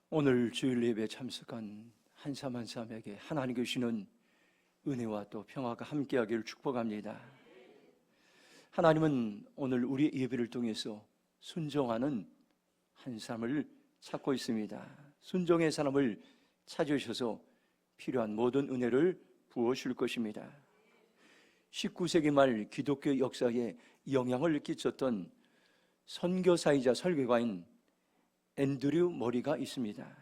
오늘 주일 예배에 참석한 한 사람 한 사람에게 하나님께 주시는 은혜와 또 평화가 함께하기를 축복합니다. 하나님은 오늘 우리 예배를 통해서 순종하는 한 사람을 찾고 있습니다. 순종의 사람을 찾으셔서 필요한 모든 은혜를 부어줄 것입니다. 19세기 말 기독교 역사에 영향을 끼쳤던 선교사이자 설교가인 앤드류 머리가 있습니다.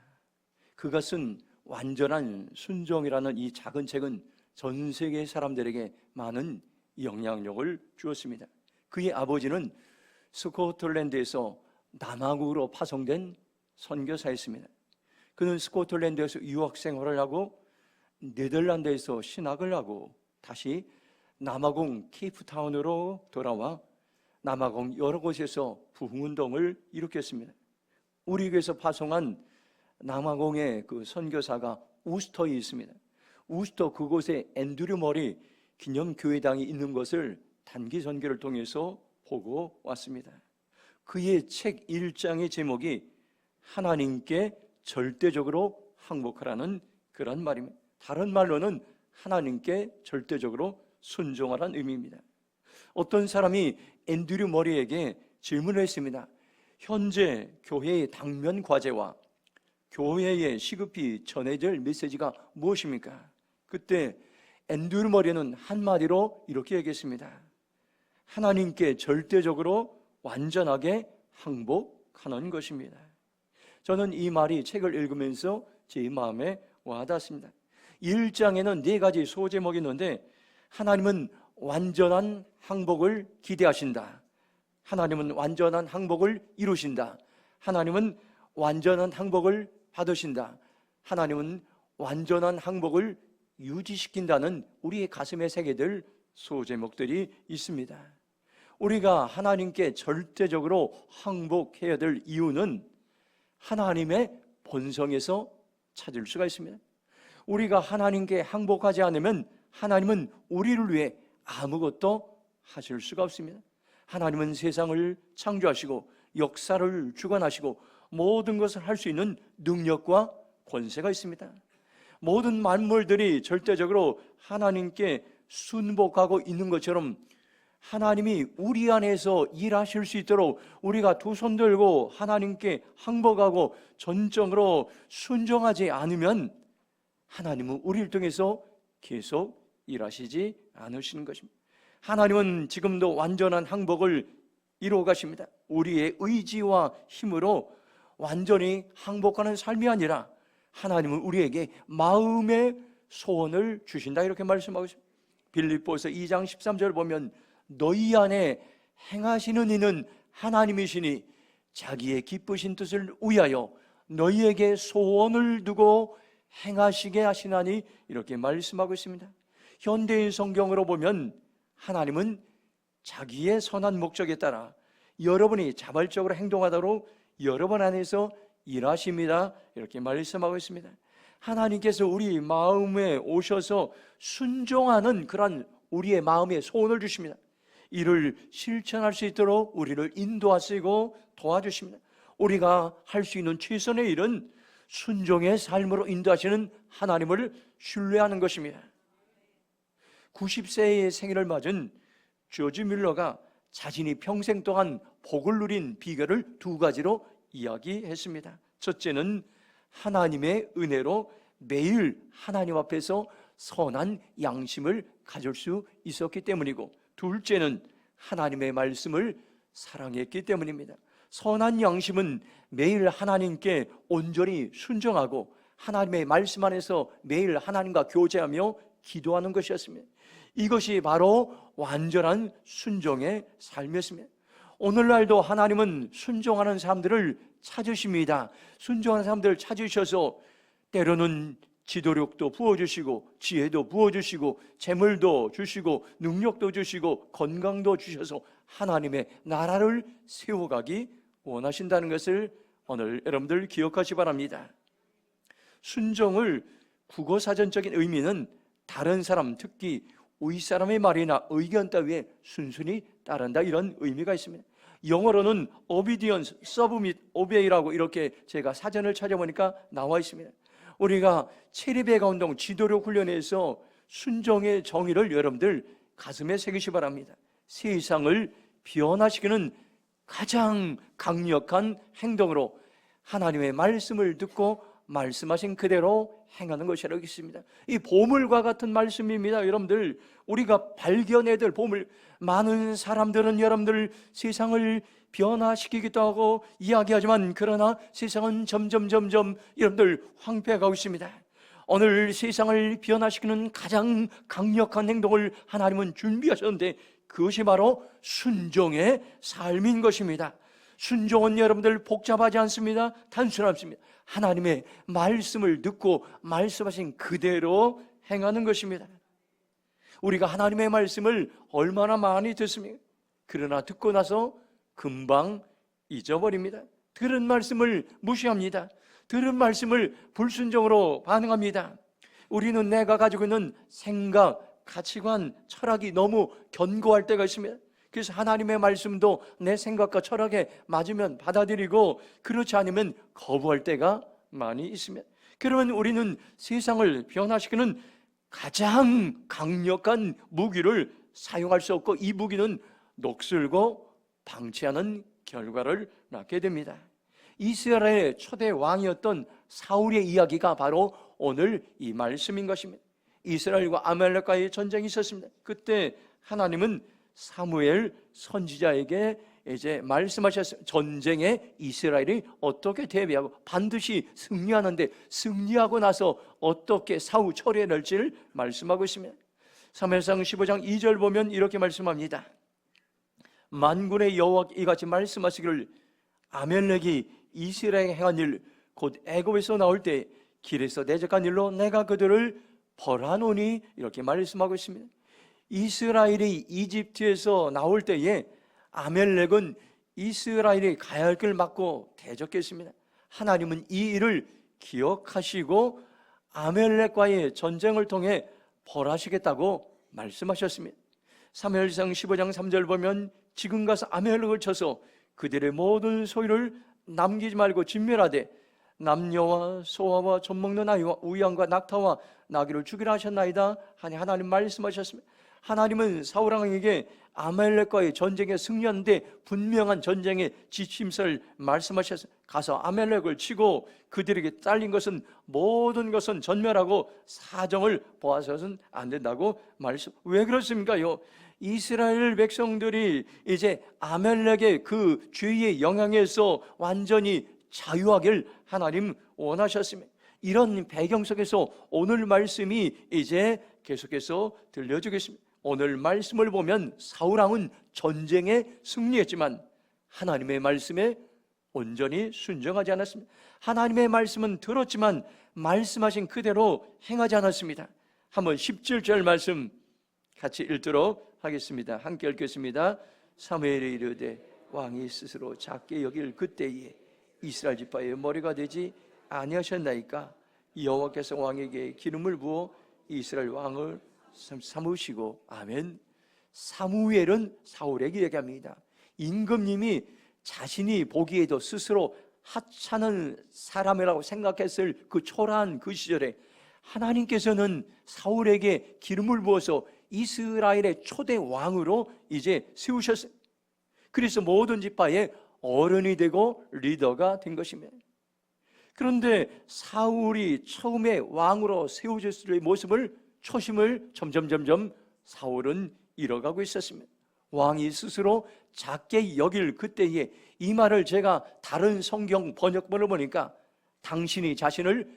그가 쓴 완전한 순종이라는 이 작은 책은 전 세계 사람들에게 많은 영향력을 주었습니다. 그의 아버지는 스코틀랜드에서 남아국으로 파송된 선교사였습니다. 그는 스코틀랜드에서 유학 생활을 하고 네덜란드에서 신학을 하고 다시 남아공 케이프타운으로 돌아와 남아공 여러 곳에서 부흥운동을 일으켰습니다. 우리 교회에서 파송한 남아공의 그 선교사가 우스터에 있습니다. 우스터 그곳에 앤드류 머리 기념교회당이 있는 것을 단기 선교를 통해서 보고 왔습니다. 그의 책 1장의 제목이 하나님께 절대적으로 항복하라는 그런 말입니다. 다른 말로는 하나님께 절대적으로 순종하라는 의미입니다. 어떤 사람이 앤드류 머리에게 질문을 했습니다. 현재 교회의 당면 과제와 교회에 시급히 전해야 될 메시지가 무엇입니까? 그때 앤드류 머리는 한마디로 이렇게 얘기했습니다. 하나님께 절대적으로 완전하게 항복하는 것입니다. 저는 이 말이 책을 읽으면서 제 마음에 와닿았습니다. 1장에는 4가지 소제목이 있는데 하나님은 완전한 항복을 기대하신다. 하나님은 완전한 항복을 이루신다. 하나님은 완전한 항복을 받으신다. 하나님은 완전한 항복을 유지시킨다는 우리의 가슴에 새겨들 소제목들이 있습니다. 우리가 하나님께 절대적으로 항복해야 될 이유는 하나님의 본성에서 찾을 수가 있습니다. 우리가 하나님께 항복하지 않으면 하나님은 우리를 위해 아무것도 하실 수가 없습니다. 하나님은 세상을 창조하시고 역사를 주관하시고 모든 것을 할 수 있는 능력과 권세가 있습니다. 모든 만물들이 절대적으로 하나님께 순복하고 있는 것처럼 하나님이 우리 안에서 일하실 수 있도록 우리가 두 손 들고 하나님께 항복하고 전적으로 순종하지 않으면 하나님은 우리를 통해서 계속 일하시지 않으시는 것입니다. 하나님은 지금도 완전한 항복을 이루어 가십니다. 우리의 의지와 힘으로 완전히 항복하는 삶이 아니라 하나님은 우리에게 마음의 소원을 주신다 이렇게 말씀하고 있습니다. 빌립보서 2장 13절 보면 너희 안에 행하시는 이는 하나님이시니 자기의 기쁘신 뜻을 위하여 너희에게 소원을 두고 행하시게 하시나니 이렇게 말씀하고 있습니다. 현대인 성경으로 보면 하나님은 자기의 선한 목적에 따라 여러분이 자발적으로 행동하도록 여러분 안에서 일하십니다 이렇게 말씀하고 있습니다. 하나님께서 우리 마음에 오셔서 순종하는 그런 우리의 마음에 소원을 주십니다. 이를 실천할 수 있도록 우리를 인도하시고 도와주십니다. 우리가 할 수 있는 최선의 일은 순종의 삶으로 인도하시는 하나님을 신뢰하는 것입니다. 90세의 생일을 맞은 조지 뮬러가 자신이 평생 동안 복을 누린 비결을 2가지로 이야기했습니다. 첫째는 하나님의 은혜로 매일 하나님 앞에서 선한 양심을 가질 수 있었기 때문이고, 둘째는 하나님의 말씀을 사랑했기 때문입니다. 선한 양심은 매일 하나님께 온전히 순종하고 하나님의 말씀 안에서 매일 하나님과 교제하며 기도하는 것이었습니다. 이것이 바로 완전한 순종의 삶이었습니다. 오늘날도 하나님은 순종하는 사람들을 찾으십니다. 순종하는 사람들을 찾으셔서 때로는 지도력도 부어주시고 지혜도 부어주시고 재물도 주시고 능력도 주시고 건강도 주셔서 하나님의 나라를 세워가기 원하신다는 것을 오늘 여러분들 기억하시기 바랍니다. 순종을 국어사전적인 의미는 다른 사람, 특히 윗사람의 말이나 의견 따위에 순순히 따른다, 이런 의미가 있습니다. 영어로는 obedience, submit, obey라고 이렇게 제가 사전을 찾아보니까 나와 있습니다. 우리가 체리배가 운동 지도력 훈련에서 순종의 정의를 여러분들 가슴에 새기시 바랍니다. 세상을 변화시키는 가장 강력한 행동으로 하나님의 말씀을 듣고 말씀하신 그대로 행하는 것이라고 있습니다. 이 보물과 같은 말씀입니다. 여러분들, 우리가 발견해야 될 보물, 많은 사람들은 여러분들 세상을 변화시키기도 하고 이야기하지만, 그러나 세상은 점점 여러분들 황폐해가고 있습니다. 오늘 세상을 변화시키는 가장 강력한 행동을 하나님은 준비하셨는데, 그것이 바로 순종의 삶인 것입니다. 순종은 여러분들 복잡하지 않습니다. 단순합니다. 하나님의 말씀을 듣고 말씀하신 그대로 행하는 것입니다. 우리가 하나님의 말씀을 얼마나 많이 듣습니까? 그러나 듣고 나서 금방 잊어버립니다. 들은 말씀을 무시합니다. 들은 말씀을 불순종으로 반응합니다. 우리는 내가 가지고 있는 생각, 가치관, 철학이 너무 견고할 때가 있습니다. 그래서 하나님의 말씀도 내 생각과 철학에 맞으면 받아들이고, 그렇지 않으면 거부할 때가 많이 있습니다. 그러면 우리는 세상을 변화시키는 가장 강력한 무기를 사용할 수 없고, 이 무기는 녹슬고 방치하는 결과를 낳게 됩니다. 이스라엘의 초대 왕이었던 사울의 이야기가 바로 오늘 이 말씀인 것입니다. 이스라엘과 아말렉과의 전쟁이 있었습니다. 그때 하나님은 사무엘 선지자에게 이제 말씀하셨어요. 전쟁에 이스라엘이 어떻게 대비하고 반드시 승리하는데, 승리하고 나서 어떻게 사후 처리해낼지를 말씀하고 있습니다. 사무엘상 15장 2절 보면 이렇게 말씀합니다. 만군의 여호와 이같이 말씀하시기를, 아멜렉이 이스라엘에 행한 일, 곧 애굽에서 나올 때 길에서 대적한 일로 내가 그들을 벌하노니, 이렇게 말씀하고 있습니다. 이스라엘이 이집트에서 나올 때에 아멜렉은 이스라엘이 가야 할 길을 막고 대적했습니다. 하나님은 이 일을 기억하시고 아멜렉과의 전쟁을 통해 벌하시겠다고 말씀하셨습니다. 사무엘상 15장 3절 보면, 지금 가서 아멜렉을 쳐서 그들의 모든 소유를 남기지 말고 진멸하되 남녀와 소아와 젖먹는 아이와 우양과 낙타와 나귀를 죽이라 하셨나이다 하니 하나님 말씀하셨습니다. 하나님은 사울왕에게 아멜렉과의 전쟁에 승리하는데 분명한 전쟁의 지침서를 말씀하셨어요. 가서 아멜렉을 치고 그들에게 딸린 것은 모든 것은 전멸하고 사정을 보아서는 안 된다고 말씀. 왜 그렇습니까요? 이스라엘 백성들이 이제 아멜렉의 그 죄의 영향에서 완전히 자유하길 하나님 원하셨습니다. 이런 배경 속에서 오늘 말씀이 이제 계속해서 들려주겠습니다. 오늘 말씀을 보면 사울왕은 전쟁에 승리했지만 하나님의 말씀에 온전히 순종하지 않았습니다. 하나님의 말씀은 들었지만 말씀하신 그대로 행하지 않았습니다. 한번 17절 말씀 같이 읽도록 하겠습니다. 함께 읽겠습니다. 사무엘이 이르되 왕이 스스로 작게 여길 그때에 이스라엘 지파의 머리가 되지 아니하셨나이까? 여호와께서 왕에게 기름을 부어 이스라엘 왕을 삼으시고. 아멘. 사무엘은 사울에게 얘기합니다. 임금님이 자신이 보기에도 스스로 하찮은 사람이라고 생각했을 그 초라한 그 시절에 하나님께서는 사울에게 기름을 부어서 이스라엘의 초대 왕으로 이제 세우셨어요. 그래서 모든 지파의 어른이 되고 리더가 된 것입니다. 그런데 사울이 처음에 왕으로 세워졌을 때의 모습을, 초심을 점점 사울은 잃어가고 있었습니다. 왕이 스스로 작게 여길 그때에, 이 말을 제가 다른 성경 번역본을 보니까 당신이 자신을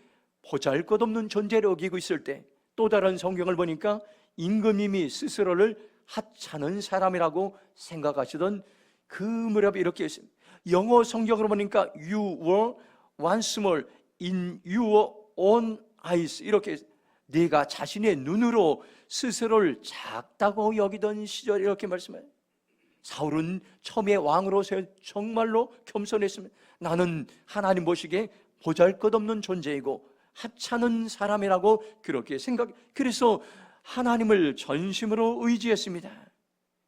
보잘것없는 존재로 여기고 있을 때, 또 다른 성경을 보니까 임금님이 스스로를 하찮은 사람이라고 생각하시던 그 무렵에 이렇게 했습니다. 영어 성경으로 보니까 You were once more in your own eyes, 이렇게 네가 자신의 눈으로 스스로를 작다고 여기던 시절, 이렇게 말씀해요. 사울은 처음에 왕으로 정말로 겸손했습니다. 나는 하나님 보시기에 보잘것없는 존재이고 하찮은 사람이라고 그렇게 생각. 그래서 하나님을 전심으로 의지했습니다.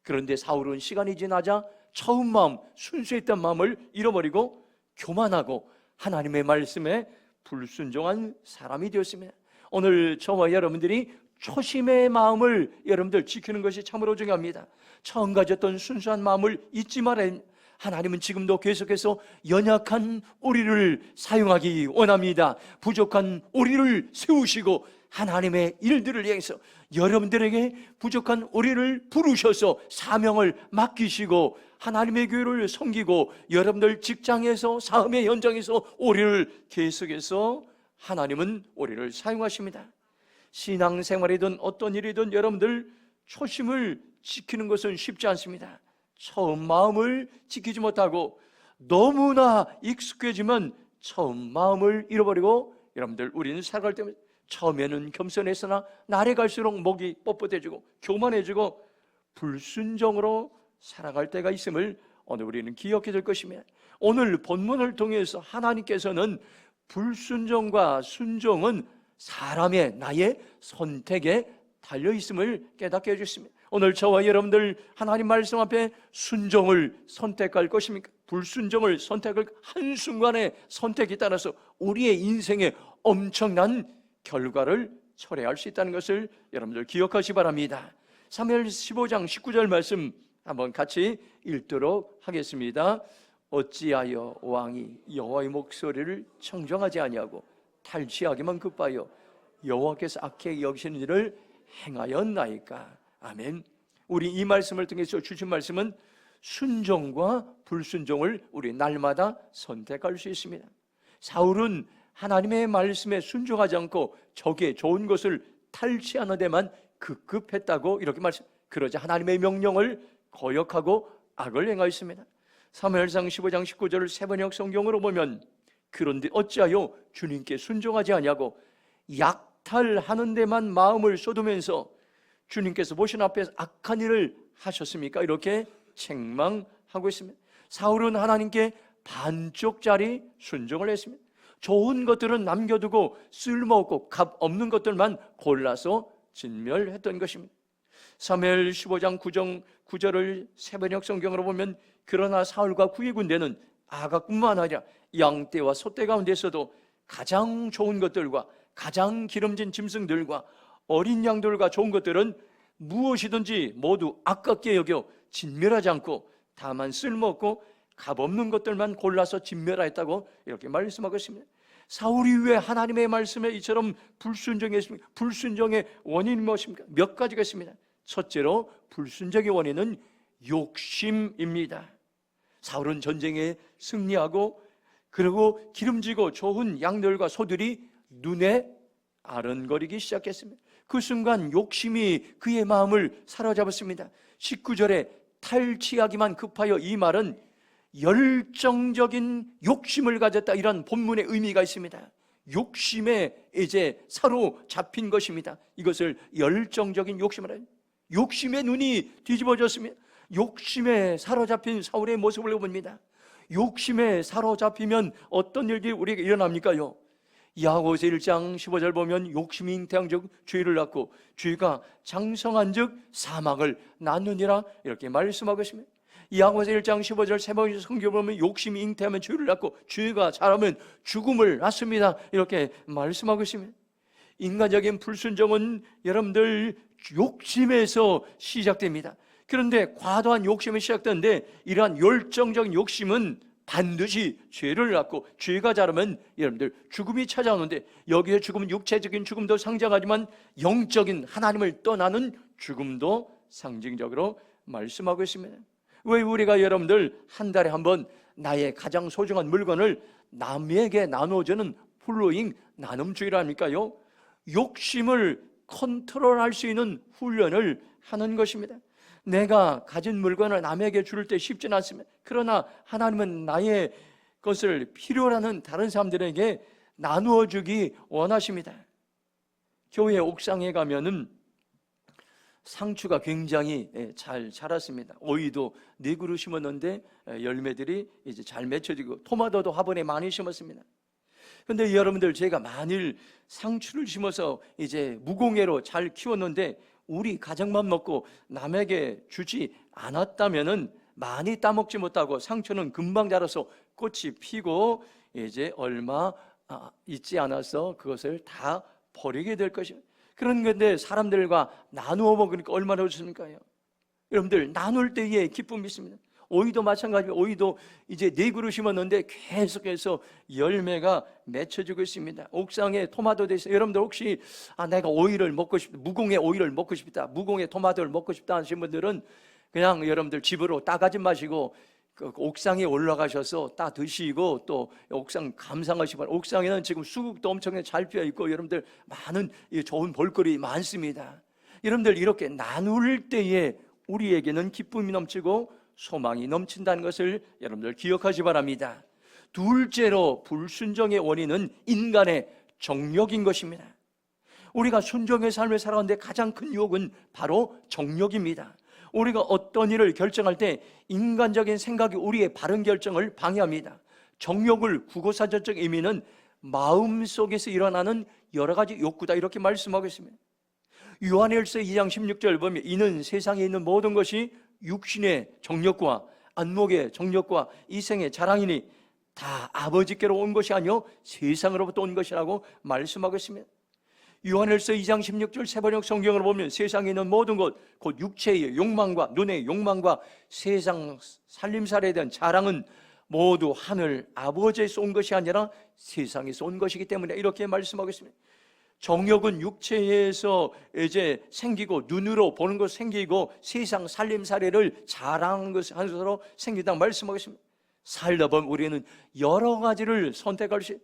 그런데 사울은 시간이 지나자 처음 마음, 순수했던 마음을 잃어버리고 교만하고 하나님의 말씀에 불순종한 사람이 되었습니다. 오늘 저와 여러분들이 초심의 마음을 여러분들 지키는 것이 참으로 중요합니다. 처음 가졌던 순수한 마음을 잊지 말아야 합니다. 하나님은 지금도 계속해서 연약한 우리를 사용하기 원합니다. 부족한 우리를 세우시고 하나님의 일들을 위해서 여러분들에게 부족한 우리를 부르셔서 사명을 맡기시고 하나님의 교회를 섬기고 여러분들 직장에서 삶의 현장에서 우리를 계속해서 하나님은 우리를 사용하십니다. 신앙생활이든 어떤 일이든 여러분들 초심을 지키는 것은 쉽지 않습니다. 처음 마음을 지키지 못하고 너무나 익숙해지면 처음 마음을 잃어버리고 여러분들 우리는 살아갈 때면 처음에는 겸손했으나 날이 갈수록 목이 뻣뻣해지고 교만해지고 불순종으로 살아갈 때가 있음을 오늘 우리는 기억해야 될 것입니다. 오늘 본문을 통해서 하나님께서는 불순종과 순종은 사람의 나의 선택에 달려있음을 깨닫게 해주십니다. 오늘 저와 여러분들 하나님 말씀 앞에 순종을 선택할 것입니까? 불순종을 선택할 한순간의 선택에 따라서 우리의 인생에 엄청난 결과를 초래할 수 있다는 것을 여러분들 기억하시기 바랍니다. 사무엘 15장 19절 말씀 한번 같이 읽도록 하겠습니다. 어찌하여 왕이 여호와의 목소리를 청정하지 아니하고 탈취하기만 급하여 여호와께서 악하게 여기시는 일을 행하였나이까. 아멘. 우리 이 말씀을 통해서 주신 말씀은 순종과 불순종을 우리 날마다 선택할 수 있습니다. 사울은 하나님의 말씀에 순종하지 않고 적의 좋은 것을 탈취하는 데만 급급했다고 이렇게 말씀. 그러자 하나님의 명령을 거역하고 악을 행하였습니다. 사무엘상 15장 19절을 세번역 성경으로 보면 그런데 어찌하여 주님께 순종하지 아니하고 약탈하는 데만 마음을 쏟으면서 주님께서 보신 앞에서 악한 일을 하셨습니까? 이렇게 책망하고 있습니다. 사울은 하나님께 반쪽짜리 순종을 했습니다. 좋은 것들은 남겨두고 쓸모없고 값 없는 것들만 골라서 진멸했던 것입니다. 사무엘 15장 9절을 세번역 성경으로 보면 그러나 사울과 그의 군대는 아각뿐만 아니라 양떼와 소떼 가운데서도 가장 좋은 것들과 가장 기름진 짐승들과 어린 양들과 좋은 것들은 무엇이든지 모두 아깝게 여겨 진멸하지 않고 다만 쓸모없고 값없는 것들만 골라서 진멸하였다고 이렇게 말씀하고 있습니다. 사울이 왜 하나님의 말씀에 이처럼 불순종했습니까? 불순종의 원인이 무엇입니까? 몇 가지가 있습니다. 첫째로 불순종의 원인은 욕심입니다. 사울은 전쟁에 승리하고 그리고 기름지고 좋은 양들과 소들이 눈에 아른거리기 시작했습니다. 그 순간 욕심이 그의 마음을 사로잡았습니다. 19절에 탈취하기만 급하여, 이 말은 열정적인 욕심을 가졌다, 이런 본문의 의미가 있습니다. 욕심에 이제 사로잡힌 것입니다. 이것을 열정적인 욕심을 해요. 욕심의 눈이 뒤집어졌습니다. 욕심에 사로잡힌 사울의 모습을 봅니다. 욕심에 사로잡히면 어떤 일들이 우리에게 일어납니까요? 야고보서 1장 15절 보면 욕심이 잉태한 즉 죄를 낳고 죄가 장성한 즉 사망을 낳느니라, 이렇게 말씀하고 있습니다. 야고보서 1장 15절 세 번째 성경 보면 욕심이 잉태하면 죄를 낳고 죄가 자라면 죽음을 낳습니다, 이렇게 말씀하고 있습니다. 인간적인 불순종은 여러분들 욕심에서 시작됩니다. 그런데 과도한 욕심이 시작되는데 이러한 열정적인 욕심은 반드시 죄를 낳고 죄가 자라면 여러분들 죽음이 찾아오는데, 여기에 죽음은 육체적인 죽음도 상징하지만 영적인 하나님을 떠나는 죽음도 상징적으로 말씀하고 있습니다. 왜 우리가 여러분들 한 달에 한 번 나의 가장 소중한 물건을 남에게 나눠주는 플로잉 나눔주의를 합니까요? 욕심을 컨트롤할 수 있는 훈련을 하는 것입니다. 내가 가진 물건을 남에게 줄 때 쉽지는 않습니다. 그러나 하나님은 나의 것을 필요로 하는 다른 사람들에게 나누어 주기 원하십니다. 교회 옥상에 가면은 상추가 굉장히 잘 자랐습니다. 오이도 4그루 심었는데 열매들이 이제 잘 맺혀지고, 토마토도 화분에 많이 심었습니다. 그런데 여러분들, 제가 만일 상추를 심어서 이제 무공해로 잘 키웠는데 우리 가정만 먹고 남에게 주지 않았다면은 많이 따먹지 못하고 상처는 금방 자라서 꽃이 피고 이제 얼마 있지 않아서 그것을 다 버리게 될 것입니다. 그런 건데 사람들과 나누어 먹으니까 얼마나 좋습니까? 여러분들 나눌 때의 기쁨이 있습니다. 오이도 마찬가지로 오이도 이제 4그루 심었는데 계속해서 열매가 맺혀지고 있습니다. 옥상에 토마토도 있어요. 여러분들 혹시 내가 오이를 먹고 싶다, 무공의 오이를 먹고 싶다, 무공의 토마토를 먹고 싶다 하시는 분들은 그냥 여러분들 집으로 따가지 마시고 그 옥상에 올라가셔서 따 드시고 또 옥상 감상하시기 바랍니다. 옥상에는 지금 수국도 엄청 잘 피어 있고 여러분들 많은 좋은 볼거리 많습니다. 여러분들 이렇게 나눌 때에 우리에게는 기쁨이 넘치고 소망이 넘친다는 것을 여러분들 기억하시 바랍니다. 둘째로 불순종의 원인은 인간의 정욕인 것입니다. 우리가 순종의 삶을 살아가는데 가장 큰 유혹은 바로 정욕입니다. 우리가 어떤 일을 결정할 때 인간적인 생각이 우리의 바른 결정을 방해합니다. 정욕을 국어사전적 의미는 마음속에서 일어나는 여러 가지 욕구다 이렇게 말씀하고 있습니다. 요한일서 2장 16절 보면 이는 세상에 있는 모든 것이 육신의 정욕과 안목의 정욕과 이생의 자랑이니 다 아버지께로 온 것이 아니요 세상으로부터 온 것이라고 말씀하고 있습니다. 요한일서 2장 16절 세번역 성경을 보면 세상에 있는 모든 것 곧 육체의 욕망과 눈의 욕망과 세상 살림살이에 대한 자랑은 모두 하늘 아버지에서 온 것이 아니라 세상에서 온 것이기 때문에 이렇게 말씀하고 있습니다. 정욕은 육체에서 이제 생기고 눈으로 보는 것 생기고 세상 살림살이를 자랑하는 것으로 생기다 말씀하고 있습니다. 살다 보면 우리는 여러 가지를 선택할 수,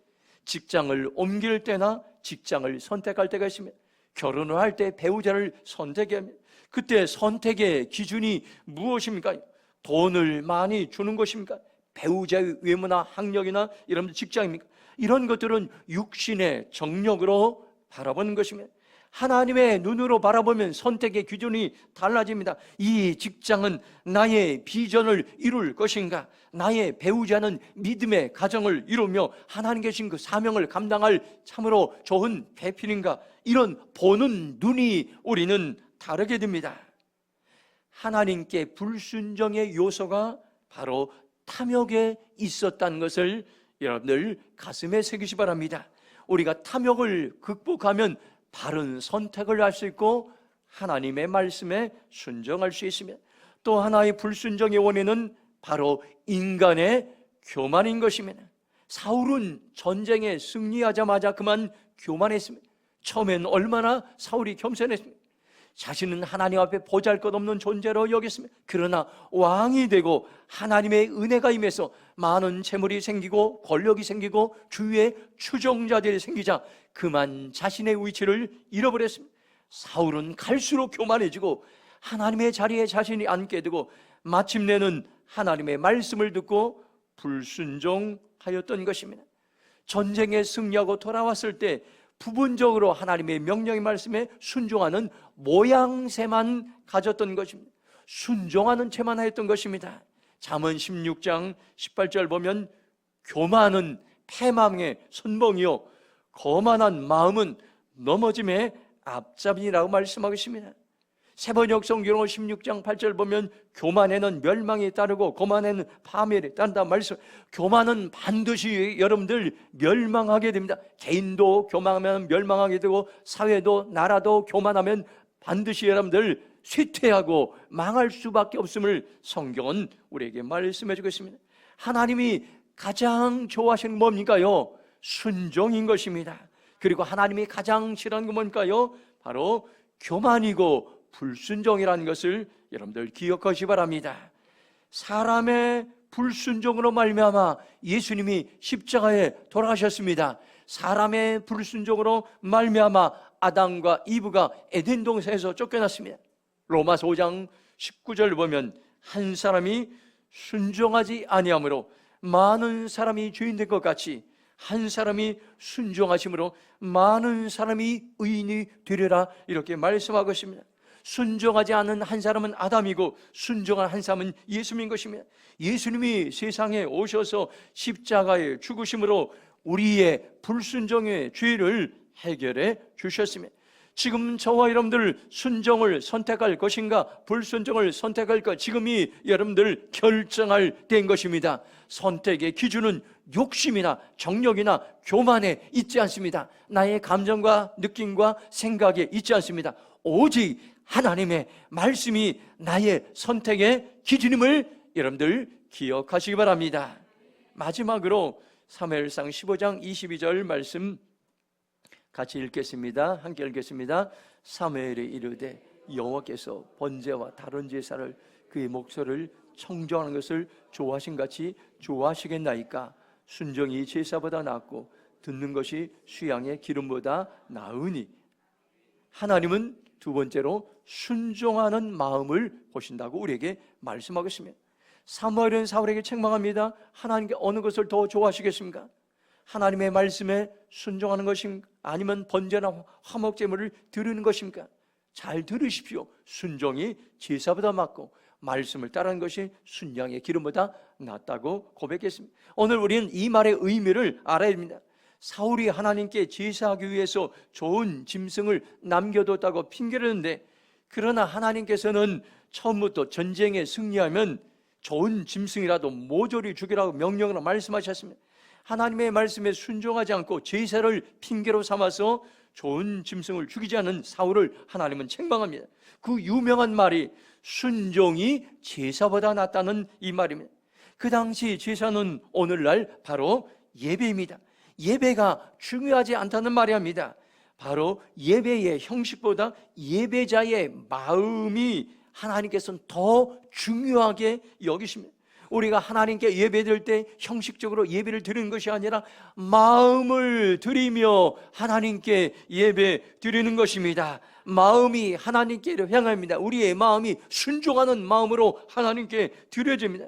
직장을 옮길 때나 직장을 선택할 때가 있습니다. 결혼을 할 때 배우자를 선택해야 합니다. 그때 선택의 기준이 무엇입니까? 돈을 많이 주는 것입니까? 배우자의 외모나 학력이나 이런 직장입니까? 이런 것들은 육신의 정욕으로 바라보는 것입니다. 하나님의 눈으로 바라보면 선택의 기준이 달라집니다. 이 직장은 나의 비전을 이룰 것인가? 나의 배우자는 믿음의 가정을 이루며 하나님께 주신 그 사명을 감당할 참으로 좋은 배필인가? 이런 보는 눈이 우리는 다르게 됩니다. 하나님께 불순종의 요소가 바로 탐욕에 있었다는 것을 여러분들 가슴에 새기시 바랍니다. 우리가 탐욕을 극복하면 바른 선택을 할 수 있고 하나님의 말씀에 순종할 수 있습니다. 또 하나의 불순종의 원인은 바로 인간의 교만인 것입니다. 사울은 전쟁에 승리하자마자 그만 교만했습니다. 처음엔 얼마나 사울이 겸손했습니다. 자신은 하나님 앞에 보잘것없는 존재로 여겼습니다. 그러나 왕이 되고 하나님의 은혜가 임해서 많은 재물이 생기고 권력이 생기고 주위에 추종자들이 생기자 그만 자신의 위치를 잃어버렸습니다. 사울은 갈수록 교만해지고 하나님의 자리에 자신이 앉게 되고 마침내는 하나님의 말씀을 듣고 불순종하였던 것입니다. 전쟁에 승리하고 돌아왔을 때 부분적으로 하나님의 명령의 말씀에 순종하는 모양새만 가졌던 것입니다. 순종하는 채만 하였던 것입니다. 잠언 16장 18절 보면 교만은 패망의 선봉이요 거만한 마음은 넘어짐의 앞잡이라고 말씀하고 있습니다. 세번역 성경 16장 8절 보면 교만에는 멸망이 따르고 거만에는 파멸이 따른다 말씀. 교만은 반드시 여러분들 멸망하게 됩니다. 개인도 교만하면 멸망하게 되고 사회도 나라도 교만하면 반드시 여러분들 쇠퇴하고 망할 수밖에 없음을 성경은 우리에게 말씀해 주고 있습니다. 하나님이 가장 좋아하시는 뭡니까요? 순종인 것입니다. 그리고 하나님이 가장 싫어하는 건 뭘까요? 바로 교만이고 불순종이라는 것을 여러분들 기억하시기 바랍니다. 사람의 불순종으로 말미암아 예수님이 십자가에 돌아가셨습니다. 사람의 불순종으로 말미암아 아담과 이브가 에덴 동산에서 쫓겨났습니다. 로마서 5장 19절 보면 한 사람이 순종하지 아니함으로 많은 사람이 죄인 된 것 같이 한 사람이 순종하심으로 많은 사람이 의인이 되리라 이렇게 말씀하고 있습니다. 순종하지 않은 한 사람은 아담이고 순종한 한 사람은 예수님인 것입니다. 예수님이 세상에 오셔서 십자가에 죽으심으로 우리의 불순종의 죄를 해결해 주셨습니다. 지금 저와 여러분들 순종을 선택할 것인가 불순종을 선택할 것, 지금이 여러분들 결정할 때인 것입니다. 선택의 기준은 욕심이나 정력이나 교만에 있지 않습니다. 나의 감정과 느낌과 생각에 있지 않습니다. 오직 하나님의 말씀이 나의 선택의 기준임을 여러분들 기억하시기 바랍니다. 마지막으로 사무엘상 15장 22절 말씀 같이 읽겠습니다. 함께 읽겠습니다. 사무엘이 이르되 여호와께서 번제와 다른 제사를 그의 목소리를 청정하는 것을 좋아하신 같이 좋아하시겠나이까? 순종이 제사보다 낫고 듣는 것이 수양의 기름보다 나으니. 하나님은 두 번째로 순종하는 마음을 보신다고 우리에게 말씀하고 있습니다. 사무엘은 사울에게 책망합니다. 하나님께 어느 것을 더 좋아하시겠습니까? 하나님의 말씀에 순종하는 것입니까? 아니면 번제나 화목제물을 드리는 것입니까? 잘 들으십시오. 순종이 제사보다 낫고 말씀을 따르는 것이 순양의 기름보다 낫다고 고백했습니다. 오늘 우리는 이 말의 의미를 알아야 됩니다. 사울이 하나님께 제사하기 위해서 좋은 짐승을 남겨뒀다고 핑계를 냈는데, 그러나 하나님께서는 처음부터 전쟁에 승리하면 좋은 짐승이라도 모조리 죽이라고 명령으로 말씀하셨습니다. 하나님의 말씀에 순종하지 않고 제사를 핑계로 삼아서 좋은 짐승을 죽이지 않은 사울을 하나님은 책망합니다. 그 유명한 말이 순종이 제사보다 낫다는 이 말입니다. 그 당시 제사는 오늘날 바로 예배입니다. 예배가 중요하지 않다는 말이 합니다. 바로 예배의 형식보다 예배자의 마음이 하나님께서는 더 중요하게 여기십니다. 우리가 하나님께 예배드릴 때 형식적으로 예배를 드리는 것이 아니라 마음을 드리며 하나님께 예배 드리는 것입니다. 마음이 하나님께로 향합니다. 우리의 마음이 순종하는 마음으로 하나님께 드려집니다.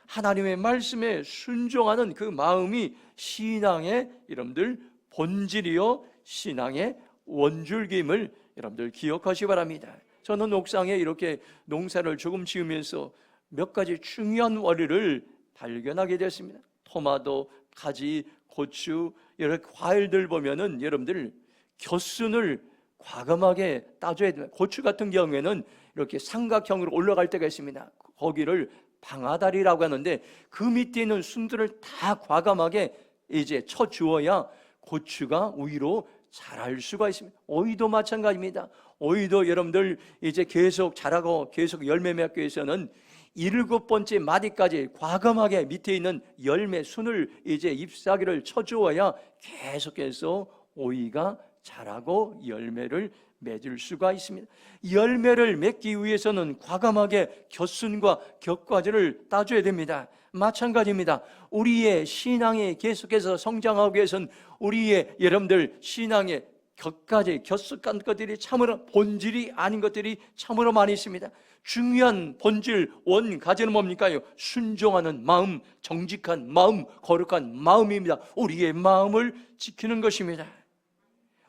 하나님의 말씀에 순종하는 그 마음이 신앙의 여러분들 본질이요 신앙의 원줄기임을 여러분들 기억하시기 바랍니다. 저는 옥상에 이렇게 농사를 조금 지으면서 몇 가지 중요한 원리를 발견하게 됐습니다. 토마토, 가지, 고추, 여러 과일들 보면은 여러분들 곁순을 과감하게 따줘야 됩니다. 고추 같은 경우에는 이렇게 삼각형으로 올라갈 때가 있습니다. 거기를 방아다리라고 하는데 그 밑에 있는 순들을 다 과감하게 이제 쳐 주어야 고추가 위로 자랄 수가 있습니다. 오이도 마찬가지입니다. 오이도 여러분들 이제 계속 자라고 계속 열매 맺기 위해서는 7번째 마디까지 과감하게 밑에 있는 열매 순을 이제 잎사귀를 쳐주어야 계속해서 오이가 자라고 열매를 맺을 수가 있습니다. 열매를 맺기 위해서는 과감하게 곁순과 곁가지를 따줘야 됩니다. 마찬가지입니다. 우리의 신앙이 계속해서 성장하기 위해서는 우리의 여러분들 신앙의 곁가지, 곁순간 것들이 참으로 본질이 아닌 것들이 참으로 많이 있습니다. 중요한 본질, 원가지는 뭡니까요? 순종하는 마음, 정직한 마음, 거룩한 마음입니다. 우리의 마음을 지키는 것입니다.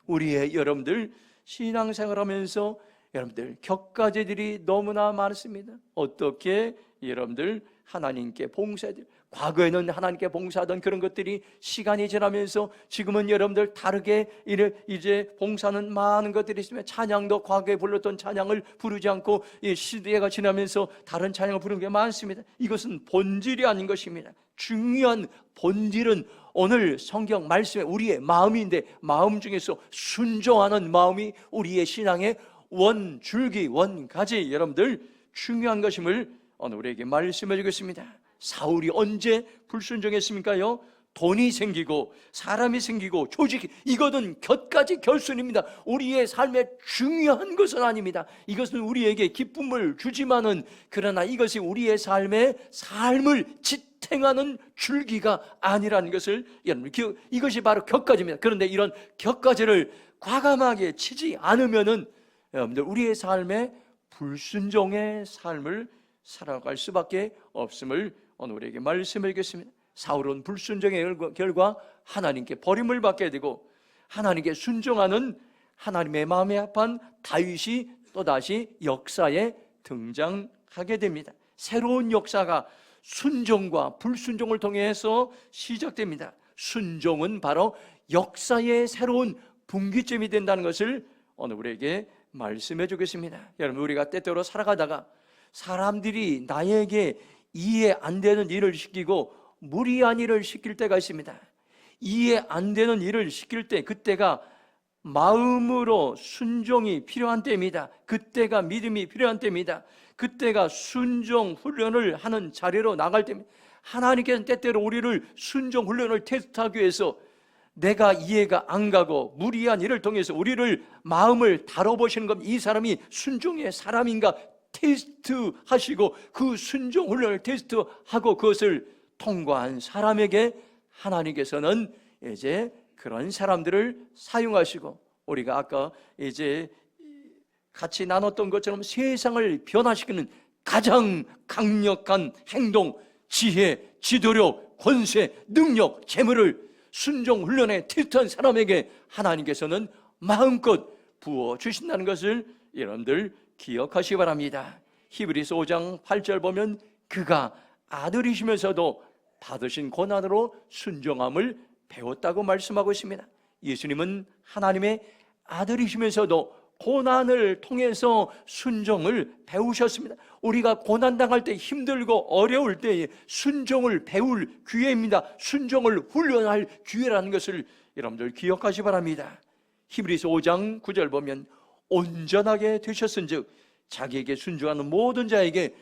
우리의 여러분들 신앙생활하면서 여러분들 격가지들이 너무나 많습니다. 어떻게 여러분들 하나님께 봉사해야, 과거에는 하나님께 봉사하던 그런 것들이 시간이 지나면서 지금은 여러분들 다르게 이제 봉사는 많은 것들이 있으면 찬양도 과거에 불렀던 찬양을 부르지 않고 이 시대가 지나면서 다른 찬양을 부르는 게 많습니다. 이것은 본질이 아닌 것입니다. 중요한 본질은 오늘 성경 말씀에 우리의 마음인데, 마음 중에서 순종하는 마음이 우리의 신앙의 원줄기, 원가지 여러분들 중요한 것임을 오늘 우리에게 말씀해 주겠습니다. 사울이 언제 불순종했습니까요? 돈이 생기고 사람이 생기고 조직이, 이것은 곁가지 결순입니다. 우리의 삶에 중요한 것은 아닙니다. 이것은 우리에게 기쁨을 주지만은, 그러나 이것이 우리의 삶을 지탱하는 줄기가 아니라는 것을 여러분, 이것이 바로 곁가지입니다. 그런데 이런 곁가지를 과감하게 치지 않으면은 여러분들 우리의 삶에 불순종의 삶을 살아갈 수밖에 없음을 오늘 우리에게 말씀드리겠습니다. 사울은 불순종의 결과 하나님께 버림을 받게 되고, 하나님께 순종하는 하나님의 마음에 합한 다윗이 또다시 역사에 등장하게 됩니다. 새로운 역사가 순종과 불순종을 통해서 시작됩니다. 순종은 바로 역사의 새로운 분기점이 된다는 것을 오늘 우리에게 말씀해 주겠습니다. 여러분, 우리가 때때로 살아가다가 사람들이 나에게 이해 안 되는 일을 시키고 무리한 일을 시킬 때가 있습니다. 이해 안 되는 일을 시킬 때, 그때가 마음으로 순종이 필요한 때입니다. 그때가 믿음이 필요한 때입니다. 그때가 순종 훈련을 하는 자리로 나갈 때입니다. 하나님께서는 때때로 우리를 순종 훈련을 테스트하기 위해서 내가 이해가 안 가고 무리한 일을 통해서 우리를 마음을 다뤄보시는 겁니다. 이 사람이 순종의 사람인가 테스트하시고, 그 순종 훈련을 테스트하고 그것을 통과한 사람에게 하나님께서는 이제 그런 사람들을 사용하시고, 우리가 아까 이제 같이 나눴던 것처럼 세상을 변화시키는 가장 강력한 행동, 지혜, 지도력, 권세, 능력, 재물을 순종 훈련에 테스트한 사람에게 하나님께서는 마음껏 부어주신다는 것을 여러분들 기억하시기 바랍니다. 히브리서 5장 8절 보면 그가 아들이시면서도 받으신 고난으로 순종함을 배웠다고 말씀하고 있습니다. 예수님은 하나님의 아들이시면서도 고난을 통해서 순종을 배우셨습니다. 우리가 고난당할 때, 힘들고 어려울 때에 순종을 배울 기회입니다. 순종을 훈련할 기회라는 것을 여러분들 기억하시기 바랍니다. 히브리서 5장 9절 보면 온전하게 되셨은즉 자기에게 순종하는 모든 자에게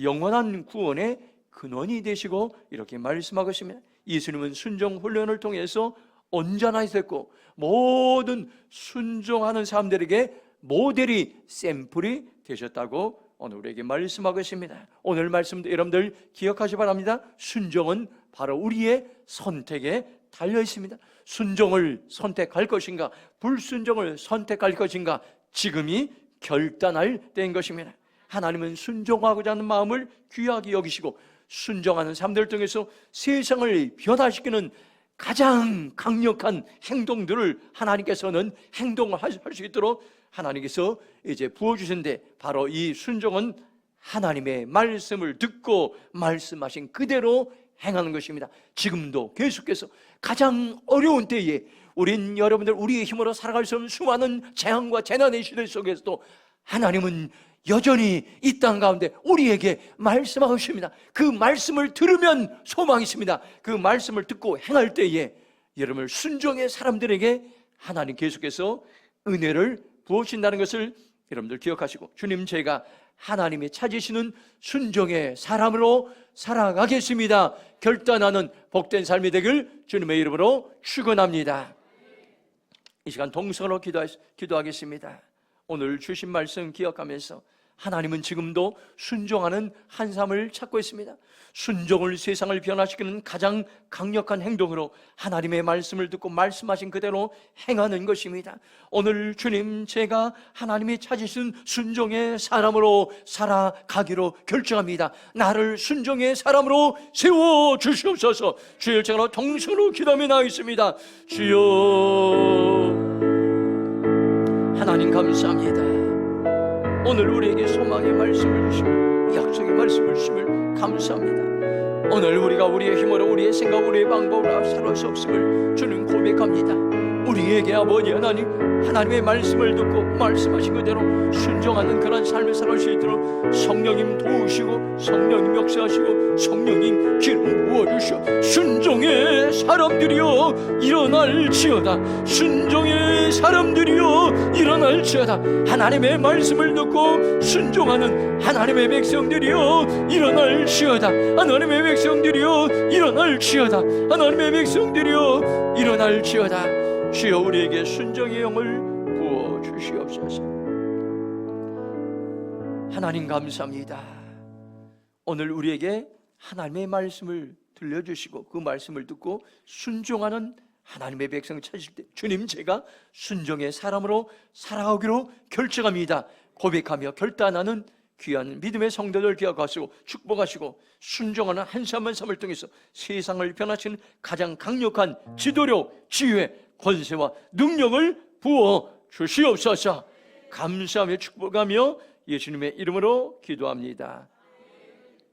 영원한 구원의 근원이 되시고, 이렇게 말씀하고 있습니다. 예수님은 순종 훈련을 통해서 온전하셨고 모든 순종하는 사람들에게 모델이, 샘플이 되셨다고 오늘 우리에게 말씀하고 있습니다. 오늘 말씀도 여러분들 기억하시기 바랍니다. 순종은 바로 우리의 선택에 달려 있습니다. 순종을 선택할 것인가, 불순종을 선택할 것인가, 지금이 결단할 때인 것입니다. 하나님은 순종하고자 하는 마음을 귀하게 여기시고, 순종하는 사람들을 통해서 세상을 변화시키는 가장 강력한 행동들을 하나님께서는 행동을 할 수 있도록 하나님께서 이제 부어주신데, 바로 이 순종은 하나님의 말씀을 듣고 말씀하신 그대로 행하는 것입니다. 지금도 계속해서 가장 어려운 때에 우린 여러분들 우리의 힘으로 살아갈 수 없는 수많은 재앙과 재난의 시대 속에서도 하나님은 여전히 이 땅 가운데 우리에게 말씀하고 있습니다. 그 말씀을 들으면 소망이 있습니다. 그 말씀을 듣고 행할 때에 여러분을 순종의 사람들에게 하나님 계속해서 은혜를 부어주신다는 것을 여러분들 기억하시고, 주님, 제가 하나님이 찾으시는 순종의 사람으로 살아가겠습니다 결단하는 복된 삶이 되길 주님의 이름으로 축원합니다. 이 시간 동성으로 기도하겠습니다. 오늘 주신 말씀 기억하면서 하나님은 지금도 순종하는 한 삶을 찾고 있습니다. 순종을 세상을 변화시키는 가장 강력한 행동으로 하나님의 말씀을 듣고 말씀하신 그대로 행하는 것입니다. 오늘 주님, 제가 하나님이 찾으신 순종의 사람으로 살아가기로 결정합니다. 나를 순종의 사람으로 세워주시옵소서. 주의 일정으로 동서로 기도하며 나가겠습니다. 주여, 하나님 감사합니다. 오늘 우리에게 소망의 말씀을 주시고 약속의 말씀을 주심을 감사합니다. 오늘 우리가 우리의 힘으로, 우리의 생각, 우리의 방법으로 살아갈 수 없음을 주님 고백합니다. 우리에게 아버지 하나님, 하나님의 말씀을 듣고 말씀하신 그대로 순종하는 그런 삶을 살아갈 수 있도록 성령님 도우시고, 성령님 역사하시고, 성령님 기름 부어주시오. 순종의 사람들이여 일어날지어다. 순종의 사람들이여 일어날지어다. 하나님의 말씀을 듣고 순종하는 하나님의 백성들이여 일어날지어다. 하나님의 백성들이여 일어날지어다. 하나님의 백성들이여 일어날지어다. 주여, 우리에게 순종의 영을 부어주시옵소서. 하나님 감사합니다. 오늘 우리에게 하나님의 말씀을 들려주시고 그 말씀을 듣고 순종하는 하나님의 백성 찾으실 때, 주님, 제가 순종의 사람으로 살아오기로 결정합니다 고백하며 결단하는 귀한 믿음의 성도들 기억하시고 축복하시고, 순종하는 한 삶 한 삶을 통해서 세상을 변화시키는 가장 강력한 지도력, 지혜, 권세와 능력을 부어 주시옵소서. 감사하며 축복하며 예수님의 이름으로 기도합니다.